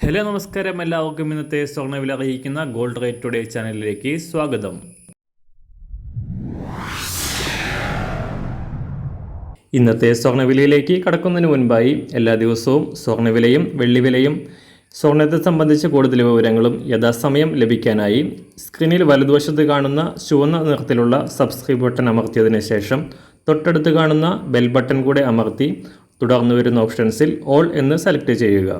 Hello നമസ്കാരം, എല്ലാവർക്കും ഇന്നത്തെ സ്വർണ്ണവില അറിയിക്കുന്ന ഗോൾഡ് റേറ്റ് ടുഡേ ചാനലിലേക്ക് സ്വാഗതം. ഇന്നത്തെ സ്വർണ്ണവിലയിലേക്ക് കടക്കുന്നതിന് മുൻപായി എല്ലാ ദിവസവും സ്വർണ്ണവിലയും വെള്ളിവിലയും സ്വർണ്ണത്തെ സംബന്ധിച്ച കൂടുതൽ വിവരങ്ങളും യഥാസമയം ലഭിക്കാനായി സ്ക്രീനിൽ വലതുവശത്ത് കാണുന്ന ചുവന്ന നിറത്തിലുള്ള സബ്സ്ക്രൈബ് ബട്ടൺ അമർത്തിയതിനു ശേഷം തൊട്ടടുത്ത് കാണുന്ന ബെൽ ബട്ടൺ കൂടെ അമർത്തി തുടർന്ന് വരുന്ന ഓപ്ഷൻസിൽ ഓൾ എന്ന് സെലക്ട് ചെയ്യുക.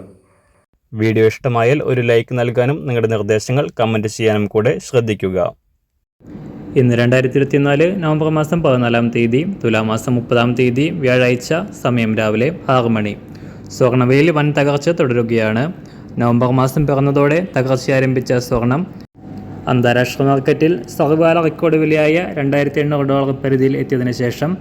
വീഡിയോ ഇഷ്ടമായാൽ ഒരു ലൈക്ക് നൽകാനും നിങ്ങളുടെ നിർദ്ദേശങ്ങൾ കമൻറ്റ് ചെയ്യാനും കൂടെ ശ്രദ്ധിക്കുക. ഇന്ന് 2024 നവംബർ മാസം 14-ാം തീയതി, തുലാമാസം 30-ാം തീയതി, വ്യാഴാഴ്ച. സമയം രാവിലെ 6 മണി. സ്വർണ്ണവിലയിൽ വൻ തകർച്ച തുടരുകയാണ്. നവംബർ മാസം പിറന്നതോടെ തകർച്ച ആരംഭിച്ച സ്വർണം അന്താരാഷ്ട്ര മാർക്കറ്റിൽ സർവകാല റെക്കോർഡ് വിലയായ $2,800 പരിധിയിൽ എത്തിയതിനു ശേഷം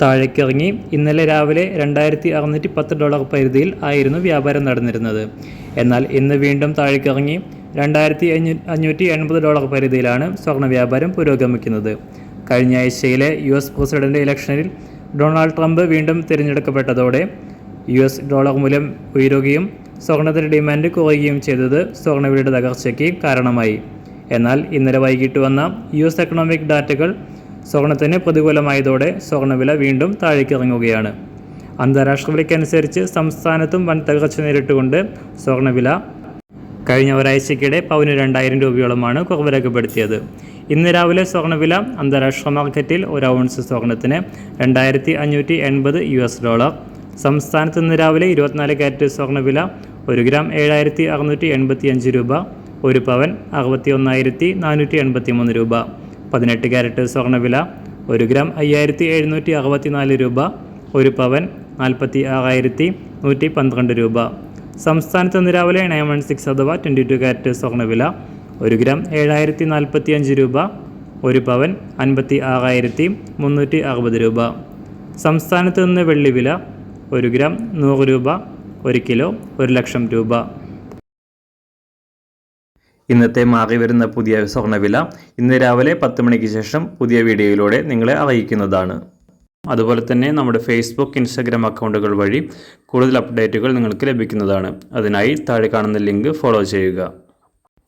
താഴേക്കിറങ്ങി. ഇന്നലെ രാവിലെ $2,610 പരിധിയിൽ ആയിരുന്നു വ്യാപാരം നടന്നിരുന്നത്. എന്നാൽ ഇന്ന് വീണ്ടും താഴേക്കിറങ്ങി $2,580 പരിധിയിലാണ് സ്വർണ്ണ വ്യാപാരം പുരോഗമിക്കുന്നത്. കഴിഞ്ഞ ആഴ്ചയിലെ US പ്രസിഡന്റ് ഇലക്ഷനിൽ ഡൊണാൾഡ് ട്രംപ് വീണ്ടും തിരഞ്ഞെടുക്കപ്പെട്ടതോടെ US ഡോളർ മൂല്യം ഉയരുകയും സ്വർണ്ണത്തിൻ്റെ ഡിമാൻഡ് കുറയുകയും ചെയ്തത് സ്വർണ്ണവിലയുടെ തകർച്ചയ്ക്ക് കാരണമായി. എന്നാൽ ഇന്നലെ വൈകിട്ട് വന്ന US എക്കണോമിക് ഡാറ്റകൾ സ്വർണ്ണത്തിന് പ്രതികൂലമായതോടെ സ്വർണ്ണവില വീണ്ടും താഴേക്കിറങ്ങുകയാണ്. അന്താരാഷ്ട്ര വിലയ്ക്കനുസരിച്ച് സംസ്ഥാനത്തും വൻ തകർച്ച നേരിട്ടുകൊണ്ട് സ്വർണ്ണവില കഴിഞ്ഞ ഒരാഴ്ചയ്ക്കിടെ പവന് 2,000 രൂപയോളമാണ് കുറവ് രേഖപ്പെടുത്തിയത്. ഇന്ന് രാവിലെ സ്വർണ്ണവില അന്താരാഷ്ട്ര മാർക്കറ്റിൽ ഒരു ഔൺസ് സ്വർണ്ണത്തിന് $2,580. സംസ്ഥാനത്ത് ഇന്ന് രാവിലെ 24 കാരറ്റ് സ്വർണ്ണവില 1 ഗ്രാം 7,685 രൂപ, 1 പവൻ 61,483 രൂപ. 18 കാരറ്റ് സ്വർണ്ണവില 1 ഗ്രാം 5,764 രൂപ, 1 പവൻ 46,112 രൂപ. സംസ്ഥാനത്ത് ഇന്ന് രാവിലെ 916 അഥവാ 22 കാരറ്റ് സ്വർണ്ണവില 1 ഗ്രാം 7,045 രൂപ, 1 പവൻ 56,360 രൂപ. സംസ്ഥാനത്ത് നിന്ന് വെള്ളിവില 1 ഗ്രാം 100 രൂപ, 1 കിലോ 1,00,000 രൂപ. ഇന്നത്തെ മാറി വരുന്ന പുതിയ സ്വർണ്ണവില ഇന്ന് രാവിലെ 10 മണിക്ക് ശേഷം പുതിയ വീഡിയോയിലൂടെ നിങ്ങളെ അറിയിക്കുന്നതാണ്. അതുപോലെ തന്നെ നമ്മുടെ ഫേസ്ബുക്ക്, ഇൻസ്റ്റാഗ്രാം അക്കൗണ്ടുകൾ വഴി കൂടുതൽ അപ്ഡേറ്റുകൾ നിങ്ങൾക്ക് ലഭിക്കുന്നതാണ്. അതിനായി താഴെ കാണുന്ന ലിങ്ക് ഫോളോ ചെയ്യുക.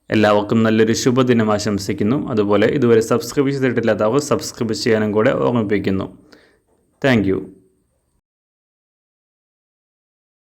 എല്ലാവർക്കും നല്ലൊരു ശുഭദിനം ആശംസിക്കുന്നു. അതുപോലെ ഇതുവരെ സബ്സ്ക്രൈബ് ചെയ്തിട്ടില്ലാത്തവർ സബ്സ്ക്രൈബ് ചെയ്യാനും കൂടെ ഓർമ്മിപ്പിക്കുന്നു. താങ്ക്